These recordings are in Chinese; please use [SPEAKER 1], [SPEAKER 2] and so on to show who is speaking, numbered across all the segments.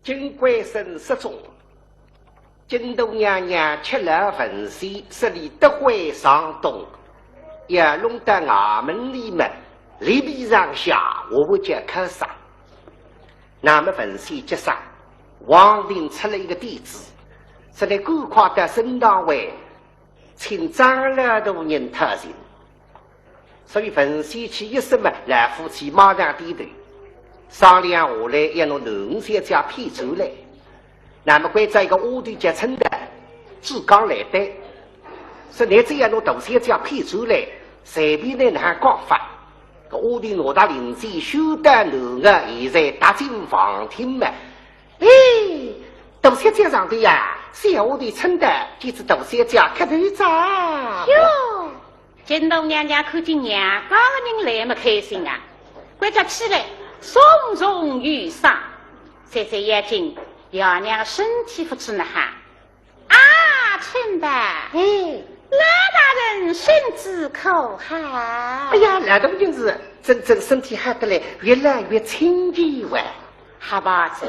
[SPEAKER 1] 金龟生失踪，金都娘娘吃了粉丝，十里德惠上东，也弄得衙门里面里边上下我不见看上。那么粉丝接上，王定出了一个地址，是在顾夸的省党委请张了多人特人，所以粉丝去一什么来夫妻马上低头商量下来，要弄农些家批出来。那么关在一个屋里结成的志刚来的，是你这样弄东西家批出来，随便的还讲法。个屋里罗大邻居修得农个，现在打进房厅嘛。哎，东西家上的呀，小屋里称的就是东西家开头长。
[SPEAKER 2] 哟，金东娘娘看见娘家的人来么开心啊！关家起来，松松欲上，晒晒眼睛，爷娘身体不知呢哈。啊，真的，哎。赖大人身子可好？
[SPEAKER 1] 哎呀，赖大人是真身体好得来，越来越清洁哇！
[SPEAKER 2] 好吧子，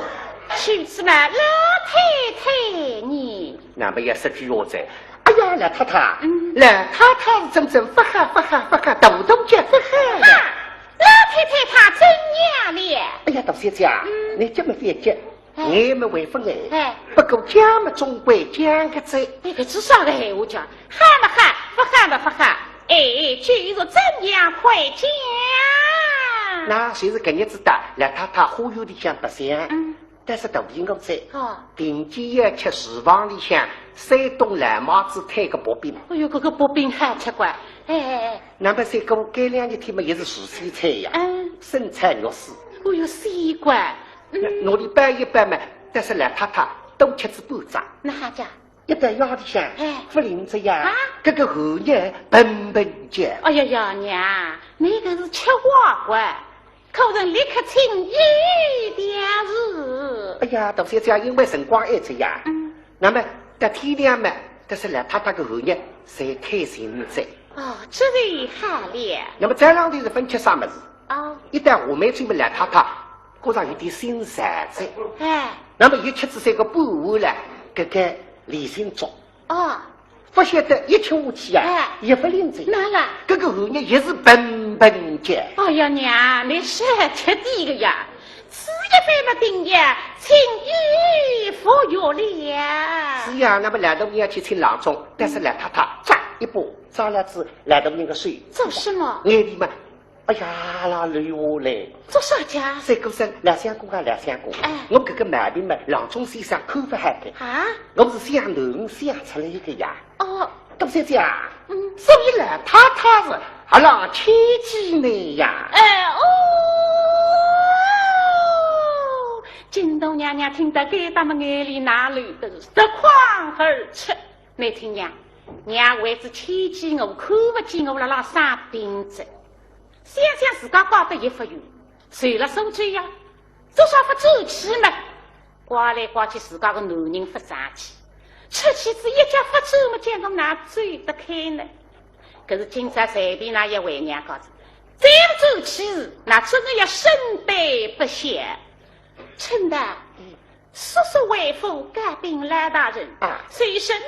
[SPEAKER 2] 去次嘛，老太太你。
[SPEAKER 1] 那么也是句话子。哎呀，赖太太，赖太太是真发哈，动动脚发哈。
[SPEAKER 2] 老太太她真娘咧。
[SPEAKER 1] 哎呀，大小姐，你这么别急。我们为分哎，不过讲嘛，总归讲个在。
[SPEAKER 2] 那个至少个闲话讲，喊嘛喊，不喊嘛不喊。哎，就是怎样快讲？
[SPEAKER 1] 那谁是个日子的？来太太忽悠的想不想？但是头皮我在。定期要吃厨房里向山东蓝帽子摊个薄饼。
[SPEAKER 2] 哎呦，这个薄饼还吃惯。哎，
[SPEAKER 1] 那么再过改两天嘛，也是熟悉菜呀。生菜肉丝。
[SPEAKER 2] 哎呦，西瓜。
[SPEAKER 1] 我的搬一搬嘛，但是赖太太都吃子半张。
[SPEAKER 2] 那哈家
[SPEAKER 1] 一到腰里向，不灵着呀，这个后日笨叫。
[SPEAKER 2] 哎呀呀娘，那个是吃花瓜，可人立刻请一点事。
[SPEAKER 1] 哎呀，大小姐因为辰光爱着呀，那么到天亮嘛，但是赖太太个后日才开心着。
[SPEAKER 2] 哦，这位好了。
[SPEAKER 1] 那么这两天是分吃啥么子？一旦我们准备赖太太。果然有点心散在，那么一吃子三个半碗了，这个李心中不晓得一吃下去啊，也不灵着。
[SPEAKER 2] 哪了？
[SPEAKER 1] 这个后日也是笨叫。
[SPEAKER 2] 哎呀娘，你是吃地个呀？吃一杯嘛定呀，请一服药了。
[SPEAKER 1] 是呀，那么来到你要去请郎中，但是来太太抓一把抓了子来到那个水。
[SPEAKER 2] 做什么？
[SPEAKER 1] 眼里嘛。哎呀，那累我嘞！
[SPEAKER 2] 做啥家？
[SPEAKER 1] 三个生两相公啊，两相公。我这个毛病嘛，郎中先生口不好的
[SPEAKER 2] 啊。
[SPEAKER 1] 我是想农想出来一个呀。董小姐，
[SPEAKER 2] 所
[SPEAKER 1] 以呢，太太是还让千金呢呀。
[SPEAKER 2] 金东娘娘听得给他们眼里哪里都是得狂而出。你听娘，娘为是千金，我看不见我那生病子。想想自家搞得一副油，随了手嘴呀，多少不走气嘛？刮来刮去，自家个男人不上气，出去子一家不走嘛，见到哪追得开呢？可是今朝随便那一位娘告诉，再不走气，那真的要身背不祥。真的，叔叔为父改禀赖大人虽是怒，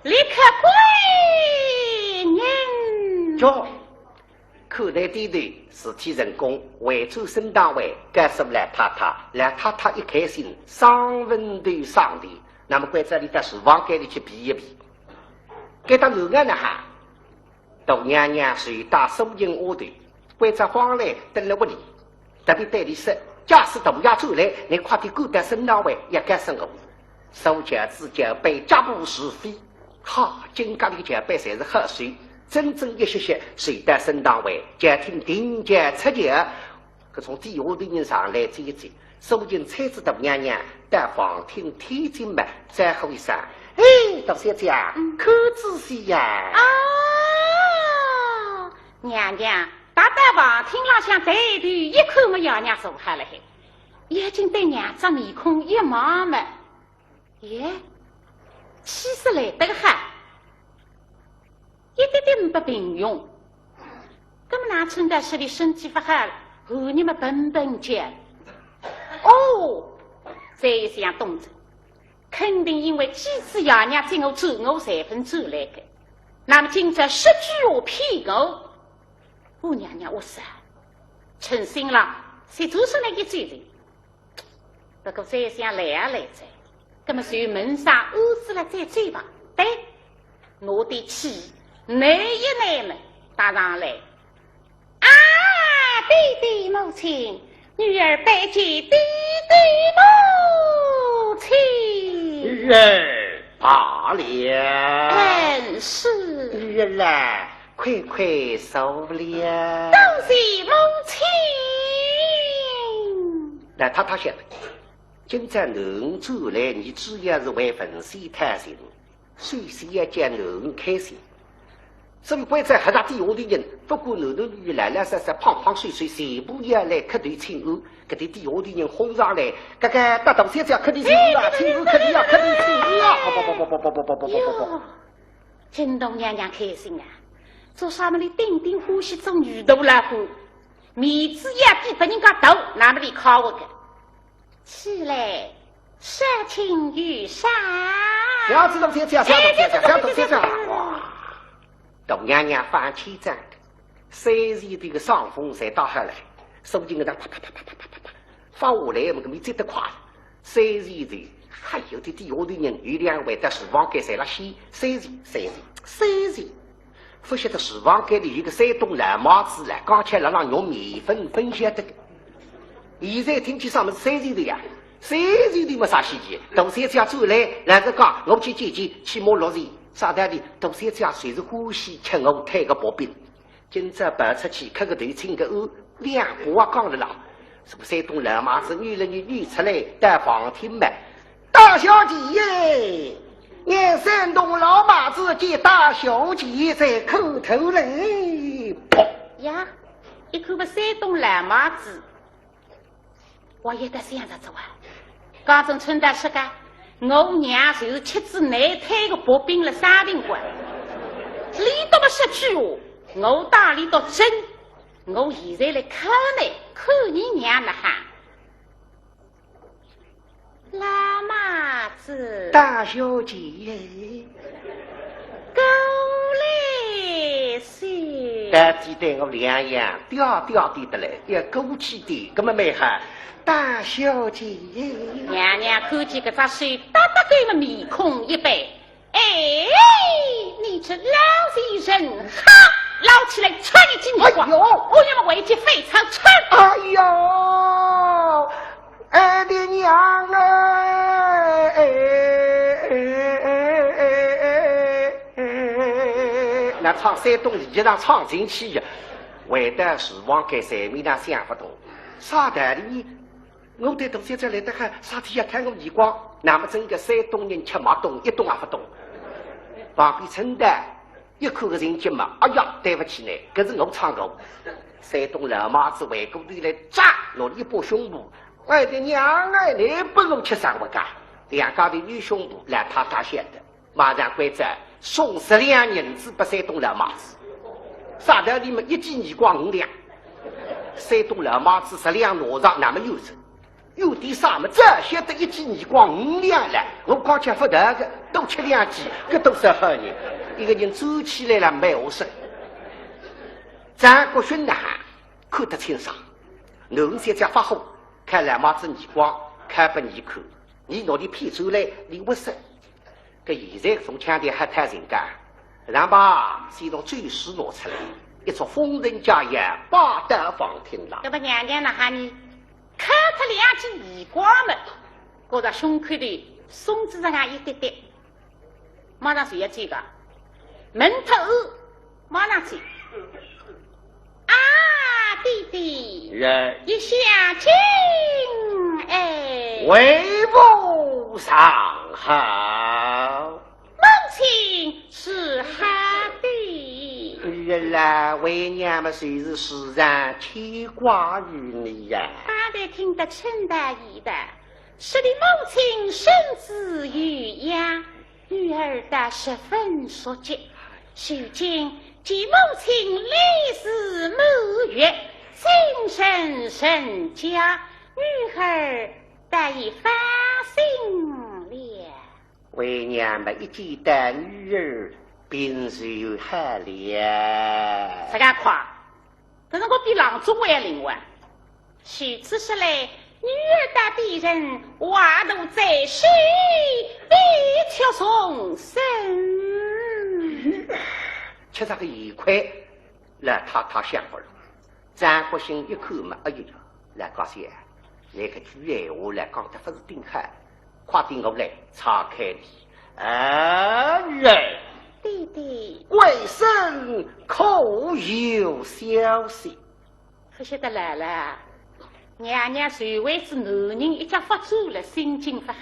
[SPEAKER 2] 立刻归人。
[SPEAKER 1] 口袋低头，事体成功，惠州省党委该是赖太太，赖太太一开心，上文头上的，那么关这里到厨房间里去比一比。该到楼岸呢哈，大娘娘随大收银屋头，关这慌来等了屋里，特别对你说，假使大家走来，你快点赶到省党委也该生活，手脚指甲被家务是非，哈，今家里脚背才是喝水。真正一些些谁在省党委家庭定价出价，可从地下的人上来这一走，收进车子的娘娘到房厅贴近嘛，再后一声，哎，大小姐，可仔细呀！
[SPEAKER 2] 娘娘，大到房厅老向抬头一看，我爷娘坐下来，眼睛对娘张面孔一望嘛，耶，气势来得哈！一点点不平庸，那么哪趁在这里身体不好，后你们笨笨叫，这想动着，肯定因为几次爷娘在我走我3分走来的。那么今朝10句话骗我，我娘娘我说，诚心了，谁做出来的罪人？不过这想来啊来着，那么就门上安置了再追吧。对，我的妻难一难们打上来。啊，弟弟母亲，女儿拜见弟弟母亲。
[SPEAKER 1] 儿罢了。
[SPEAKER 2] 是。
[SPEAKER 1] 女儿啊，快快受了。
[SPEAKER 2] 多谢母亲。
[SPEAKER 1] 来，他晓得，今朝侬走来，你主要是为文戏探寻，首先要叫侬开心。所以关在黑大地下的人，不管男男女女、懒懒散散、胖胖碎碎，全部要来磕头请安。搿点地下的人轰上来，大头先要磕头请安啊，请安磕头啊，磕头请安啊！
[SPEAKER 2] 哟，金东娘娘开心啊！做啥么哩顶顶欢喜做女大老虎，面子也比别人家大，那么哩靠我个。起来，杀青玉山。
[SPEAKER 1] 小子，先讲，哇！董娘娘放起战，3时这个上风才打下来，手劲个他啪啪啪啪啪啪啪发下来，我们没走得快。3时的还有的地下的人，有2位的厨房间在那洗。3时，不晓得厨房间里有个山东蓝帽子来，刚才让用米粉分享的。现在听起上面3时的呀，3时的没啥稀奇。董三家走来，两个讲我去姐姐起码6时。啥道理？董三家随时欢喜吃我推个薄饼，今朝跑出去磕个头请个安，2把讲了啦。什么山东老妈子女了女出来到房厅门，大小姐耶！俺山东老妈子见大小姐在叩头嘞。
[SPEAKER 2] 呀，一看个山东老妈子，我也得想着做啊。刚正春大说个。我娘就是妻子难推个薄饼了3瓶罐，里头么10句话，我打里头真。我现在来看呢，看你娘那哈，老妈子，
[SPEAKER 1] 大小姐，
[SPEAKER 2] 过来些。
[SPEAKER 1] 大弟对我两样调的得来，要鼓起的，那么没哈。大小姐，
[SPEAKER 2] 娘娘看见这张水大大对了面孔一摆，哎，你这老贼人，哈，捞起来穿你金光，
[SPEAKER 1] 哎呦，
[SPEAKER 2] 我要么为这非常穿。
[SPEAKER 1] 哎呦，俺的娘那唱山东一上唱进去呀，为的是往给上面那想不懂，啥道理？我对董先生来得还啥天要看我眼光，那么整个山东人吃马懂，一懂也不懂。旁边称的一看个人节嘛，哎呀，对不起呢，可是我唱过。山东老妈子回过头来扎我一把胸部，我的娘哎，你不如吃上我家两家的女胸部来他晓得，马上规则送10两银子给山东老妈子，啥道理嘛？一记耳光5两，山东老妈子10两拿上，那么有着。有的啥么？这晓得一记耳光5两了，我刚才不得个多吃2记，这都是好人。一个人走起来了没我说，张国勋呐看得清爽，侬现在发火，看老妈子耳光，看不你看，你拿你骗出来，你不是？这现在从腔调还太人家，然把先从最时拿出来，一出封人家宴，八大房厅了。
[SPEAKER 2] 这不娘娘那哈你？看他2记耳光们，觉着胸口的松子上一点点，马上就要这个门头马上去啊，弟弟，一下亲，哎，
[SPEAKER 1] 为父上好，
[SPEAKER 2] 母亲是好的。
[SPEAKER 1] 原来为娘们虽是世上牵挂于你呀。
[SPEAKER 2] 大概听得陈大义的，是你母亲身子余恙，女儿的十分所急。如今见母亲离世满月，心神甚佳，女儿得以翻心了。
[SPEAKER 1] 为娘们一见的女儿，便是害了。
[SPEAKER 2] 这个夸，可是我比郎中还灵活。许此时来，女儿的敌人瓦路在西，必却重生。
[SPEAKER 1] 吃这个一块，来他想过了。张国兴一看嘛，哎呦，来高兴，那个句闲话来讲得不是顶好，快点我来岔开你。女儿，
[SPEAKER 2] 弟弟，
[SPEAKER 1] 为甚可有消息？
[SPEAKER 2] 不晓得来了。娘娘随为是男人一家发作了，心情不好。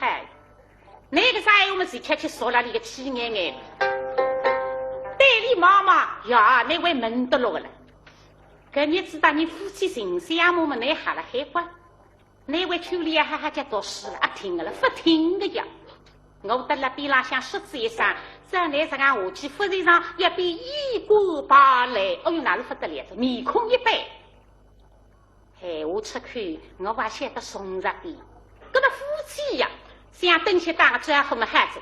[SPEAKER 2] 那个啥，我们是吃去说了你个气眼眼。对你妈妈呀，那位门得落了。搿日子当你夫妻情相我们那下了海关，那位秋里哈哈家读书了，听了不听的呀。我得了边浪向说子一声，这来这个下去，夫人上一边衣冠爬来，哎呦哪里不得了，面孔一白。闲话出去，我还晓得松着点。搿个夫妻呀，想等些打招呼么孩子，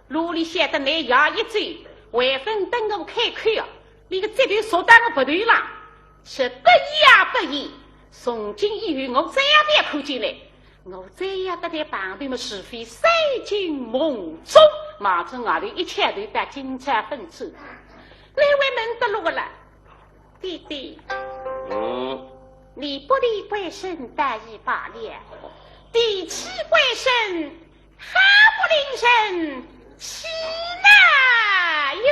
[SPEAKER 2] 路里晓得那牙一追，还分等我开口啊！你个这头说到我不对了，是不义啊不义！从今以后我再也别看进来，我再也不在旁边么是非塞进梦中，马上外头一切都带警察分子。那位门得落了，弟弟。你不离归身大义罢了，第七归身还不领人，岂那哟？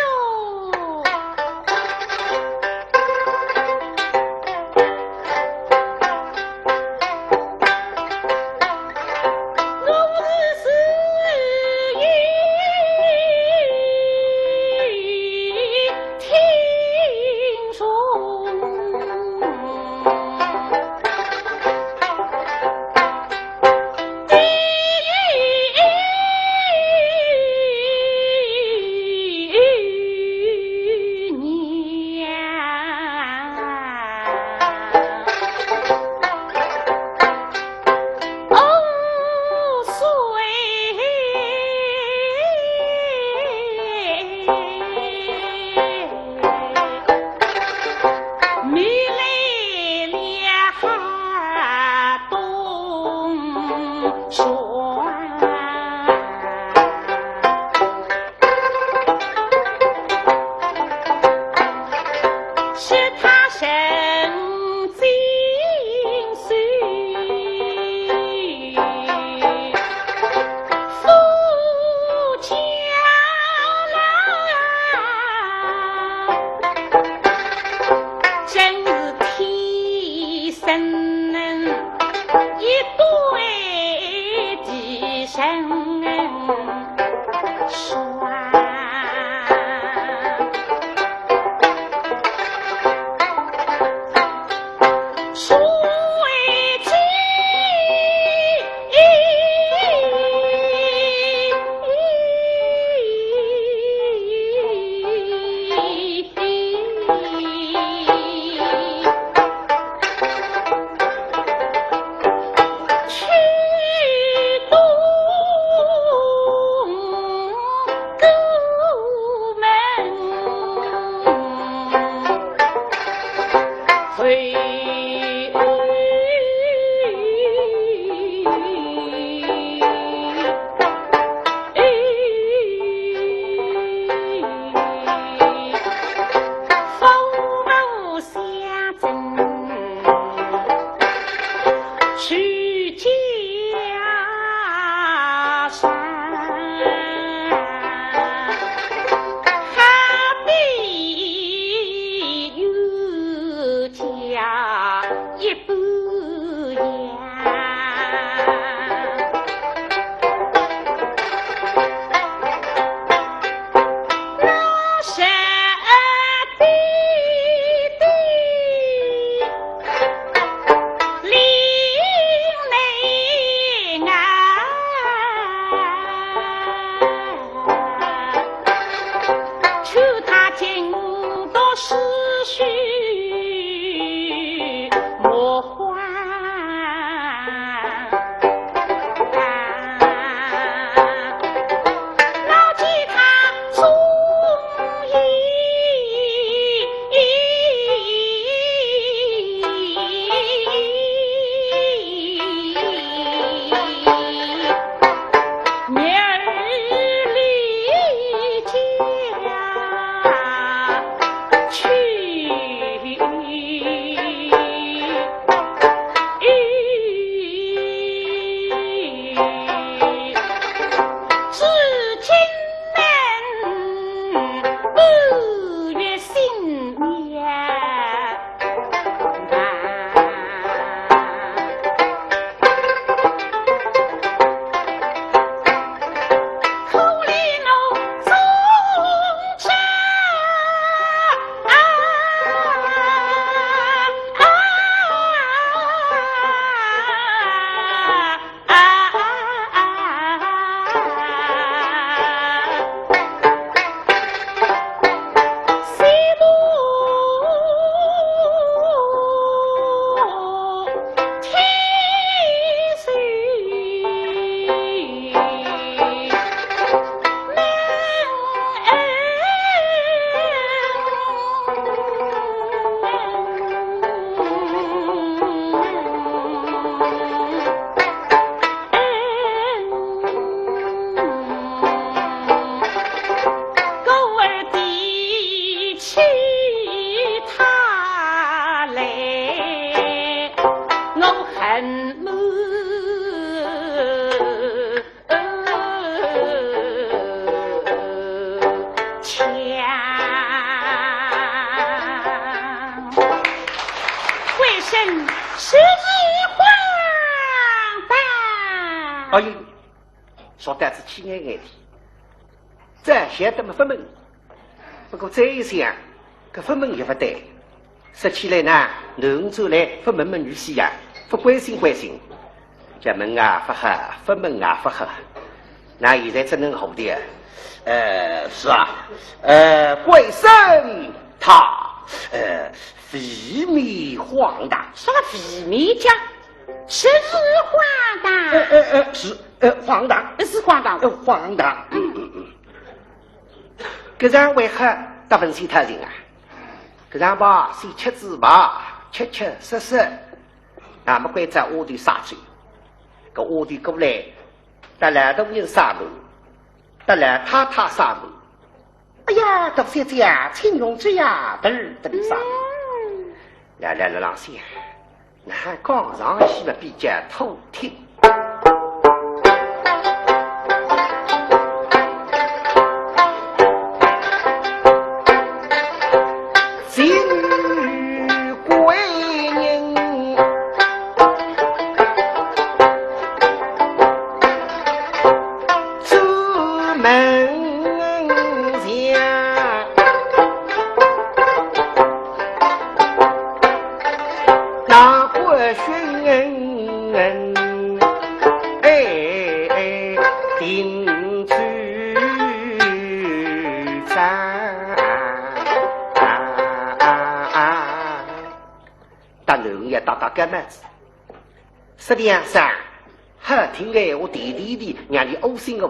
[SPEAKER 2] 为甚是一荒诞？
[SPEAKER 1] 哎呦，说得是气眼眼的，这晓得么分门。不过这一想，这分门也不对。说起来呢，男走来分门女婿呀，不关心关心。这门啊不合，分门啊不合，那现在只能好的。是啊，贵生他肥面荒诞，
[SPEAKER 2] 什么肥面讲？是荒诞？
[SPEAKER 1] 是荒诞，
[SPEAKER 2] 是荒诞，
[SPEAKER 1] 荒诞。这人为何得分析他人啊？这人吧，是吃子吧，吃色色，啊，没怪在屋里杀罪。个屋里过来，得来都人杀戮，得来他杀戮。哎呀，都是这样，青龙这样，得杀戮。来，老先，那刚上去了比较偷听。干么子？实际上，好听的我弟让你呕心。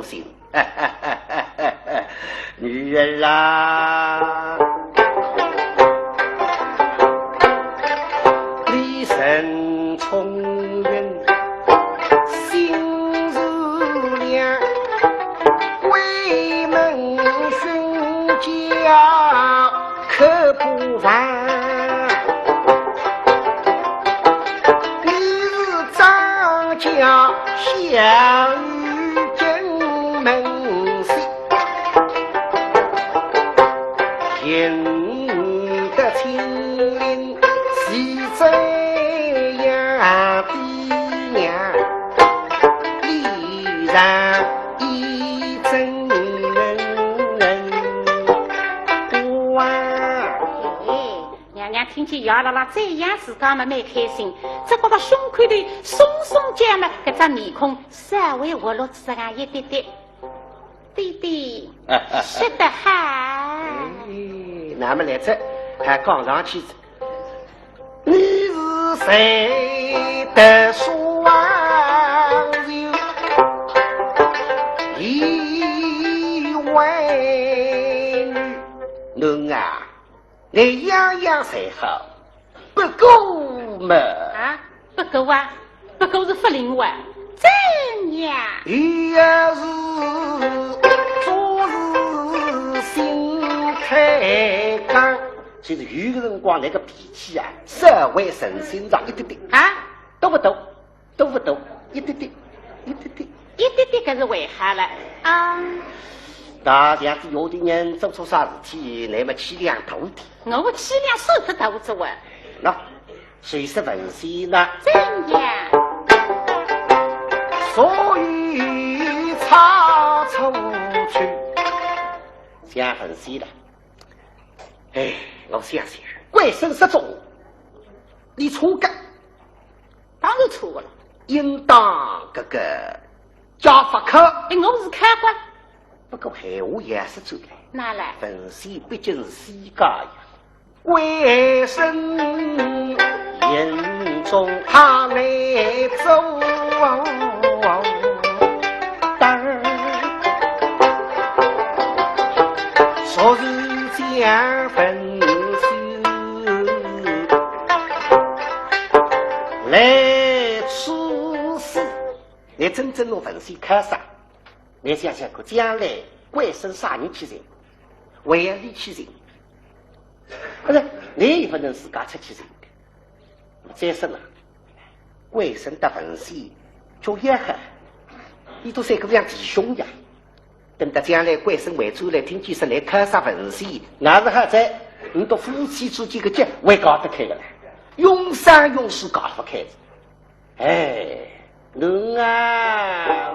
[SPEAKER 1] 女人啦，李生聪人，心如凉，为门寻家可不凡。小雨正门西，听得青林喜这样的呀，依然一真人
[SPEAKER 2] 娘娘听见姚姥姥这样自家嘛蛮开心，只觉得胸口里松松犟嘛，搿张面孔稍微活络自然一点点。弟弟，说得好。
[SPEAKER 1] 那么来这还刚上去，你是谁的双手一位女？侬啊，你样样才好，不够嘛？
[SPEAKER 2] 啊，不够啊，不够是不灵活。真呀！
[SPEAKER 1] 也是做事心开刚，就是有个辰光那个脾气啊，稍微神心上一点点
[SPEAKER 2] 啊，
[SPEAKER 1] 都不多，一点点，
[SPEAKER 2] 可是为啥了啊？
[SPEAKER 1] 那这样子有的人做出啥事体，那么气量大点。
[SPEAKER 2] 我气量受得大着啊！
[SPEAKER 1] 那谁是文心呢？
[SPEAKER 2] 真呀！
[SPEAKER 1] 所以差出去，想分析了。哎，我想想，贵生失踪，你错个，
[SPEAKER 2] 当然错了。
[SPEAKER 1] 应当这个家法科。
[SPEAKER 2] 我是看官。
[SPEAKER 1] 不过闲话也是走来。
[SPEAKER 2] 哪来？
[SPEAKER 1] 分析毕竟是世家呀，贵生眼中他来走。昨日将分手来处死，你真正的分析看啥？你想想看，将来贵生杀人欺人，为了欺人，不是你也不能自家出欺人的。再说了，鬼神的文戏就也很，你都是个样弟兄呀。等到将来鬼神为主来听见是来看啥文戏，那是还在你的夫妻之间的结会搞得开的了，永生永世搞不开的。哎，侬啊，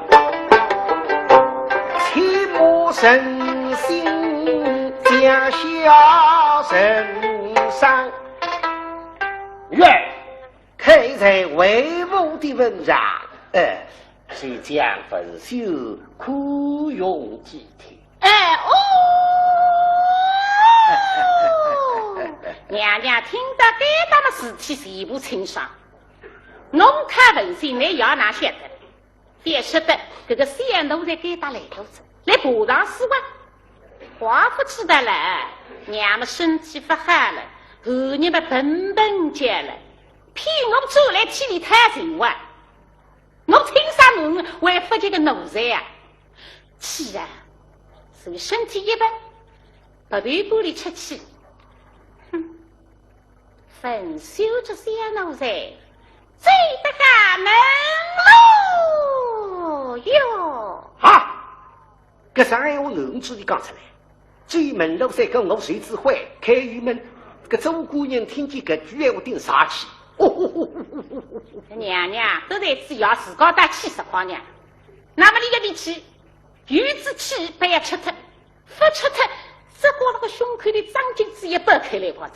[SPEAKER 1] 切莫神心将小神伤，愿开在为母的文章，谁将分手苦用几天？
[SPEAKER 2] 娘娘听到该当的事体全部清爽，侬看文心你要哪晓得？别晓得这个仙奴在给他来头子，来补偿死亡。华夫知道了，娘们身体不好了，儿女们笨笨结了，骗我走来替你太人哇！我听啥侬为夫这个奴才啊？既然所以身体一般，不对玻璃出气，哼，分手这些奴才最得家门喽哟！
[SPEAKER 1] 啊，这上海话硬子你讲出来，最门楼在跟我谁指挥开玉门，这周姑娘听见这句话定杀气。
[SPEAKER 2] 娘娘都在只要自个打气实话娘，那么你个力气，鱼之气不要吃脱，不吃脱，只过那个胸口的张筋子也掰开来光着。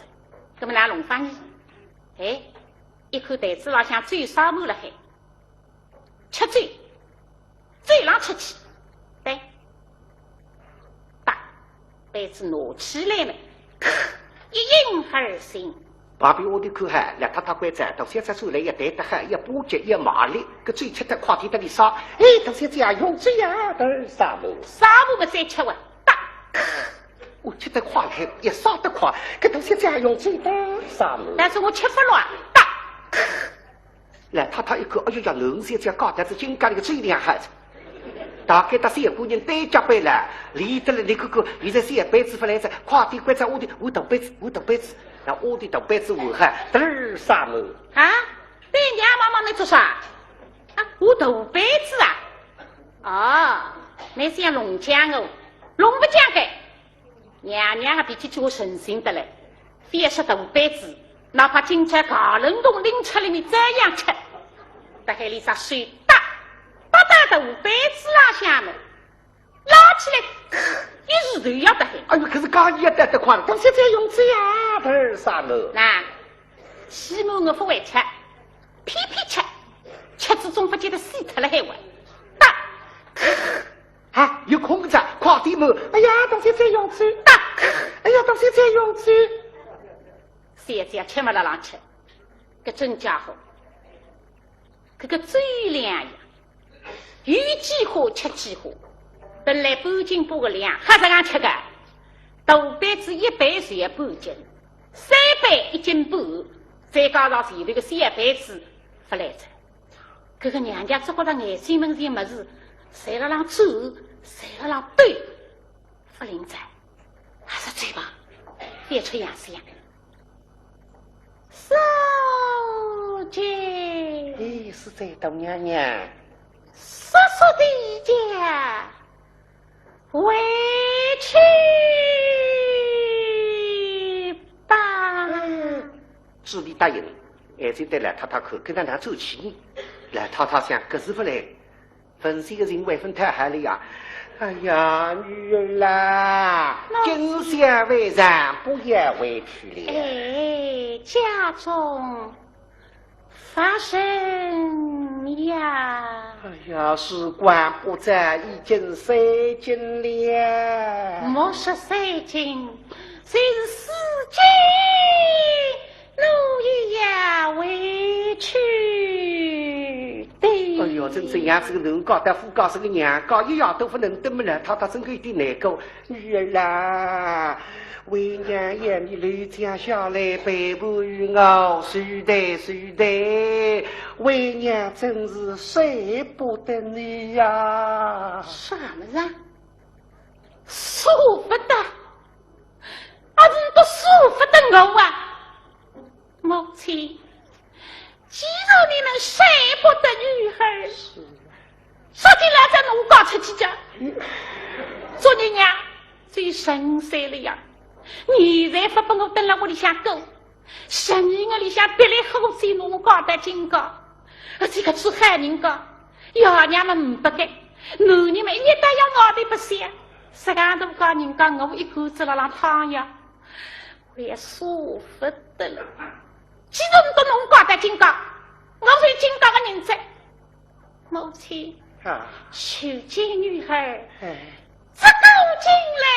[SPEAKER 2] 那么拿龙翻译，一口袋子老向嘴烧满了海，吃嘴，嘴上吃气，对，把袋子拿起来了，一饮而行。
[SPEAKER 1] 旁边我的口喊，来他乖仔，到现在出来一带得喊，一波脚一麻力，个嘴吃得快点的里烧，到现在呀用嘴呀都啥么？
[SPEAKER 2] 啥么不再吃哇？打！
[SPEAKER 1] 我吃得快还也烧得快，个到现在呀用嘴的啥么？
[SPEAKER 2] 但是我吃不乱，打！
[SPEAKER 1] 来他一口，哎呦呀，硬些这高但是金刚那个嘴厉害子。大概到三姑娘单脚背了，离得了那个，现在三辈子不来着，快点乖仔我大辈子，那我的大辈子我还嘚啥么？
[SPEAKER 2] 啊，对娘妈妈你做啥？啊，我大辈子啊！哦，那是像龙江哦，龙不讲的，娘娘还比起做神仙的嘞，非是大辈子，哪怕今朝搞冷冻拎出来你这样吃，大海里上水大。把大的辈子拉下面，拉起来，一时头要得很。
[SPEAKER 1] 哎呦，可是刚一得快，到现在用这样的啥么？
[SPEAKER 2] 那起码我不会吃，偏吃，吃子总不觉得死脱了还玩。打！
[SPEAKER 1] 啊，有空子，快点么？哎呀，到现在用嘴。
[SPEAKER 2] 打！
[SPEAKER 1] 哎呀，到现在用嘴。
[SPEAKER 2] 现在吃嘛了浪吃，个真家伙，这个嘴凉呀！有几盒吃几盒，本来半斤半个两，还是俺吃的。大杯子1杯才半斤，3杯1斤半，再加上前头个3杯子不来着。这个娘家只觉得眼睛门前没事，谁了让走，谁了让对，不灵在，还是嘴巴，别出样子呀。少姐，
[SPEAKER 1] 是在大娘娘。
[SPEAKER 2] 叔叔的家回去吧。
[SPEAKER 1] 朱莉答应，现在对来太太口跟他俩走起，来太太想可是不来，分析个人为分太害了呀。哎呀，女儿啦，今宵为上，不要回去了。
[SPEAKER 2] 家中发生呀！
[SPEAKER 1] 哎呀，时光不再，已经3斤了。
[SPEAKER 2] 莫说3斤，虽是4斤，奴也要回去。对。
[SPEAKER 1] 哎呦，真是样子个人高大夫高是个娘高，一样都不能得么了，他真个有点难过。女儿啦，为娘养你刘家下来陪伴于我，谁的，为娘真是舍不得你呀！
[SPEAKER 2] 什么人？舍不得？啊，人都舍不得我啊！母亲，既然你们舍不得女儿，说起来再弄搞出去讲，做你娘最深邃了呀！你才不把我等了我里向狗，生意我里向别来后谁弄搞的警告，这个是害人个，爷娘们不给，男人们一旦要熬的不行，十个都搞人家我一口子了让汤呀，我也舒服的了。既然都弄搞的警告，我是警告个人子，母亲。求见女儿，这狗进来，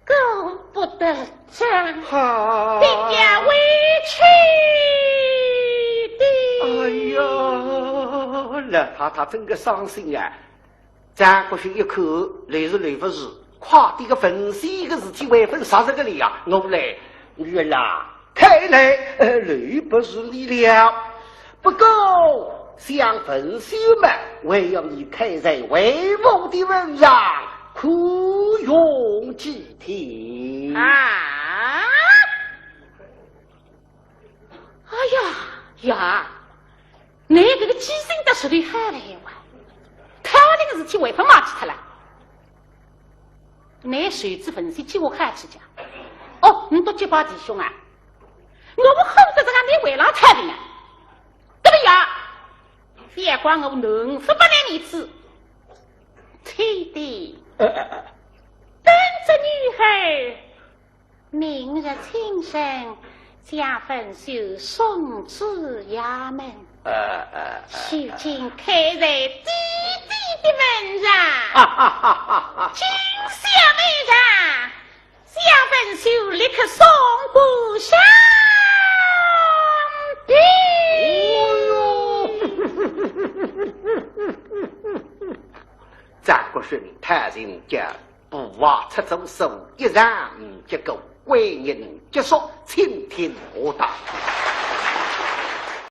[SPEAKER 2] 狗不得长，定要委屈的。
[SPEAKER 1] 哎呀，那他真个伤心啊！张国勋一看，来是来不是，快点个分析个事体为分啥子个理啊？我来，女儿啦，看来来不是你了，不过。想分析们，唯有你开在为母的份上，苦用几天
[SPEAKER 2] 啊！哎呀，你这个机身的实力害了哇！看我这个事体为何忘记他了？你谁子分析替我看去讲？哦，你都结巴弟兄啊！我们后头这个你为了太平啊，对不对呀？别管我能不把你儿子推的，等着女儿明日清晨将分袖送至衙门。如今开在弟弟的门上，今宵美上将分袖立刻送故乡的。
[SPEAKER 1] 张国勋他人家不挖出走手，一然结构，为人结束，倾听我道。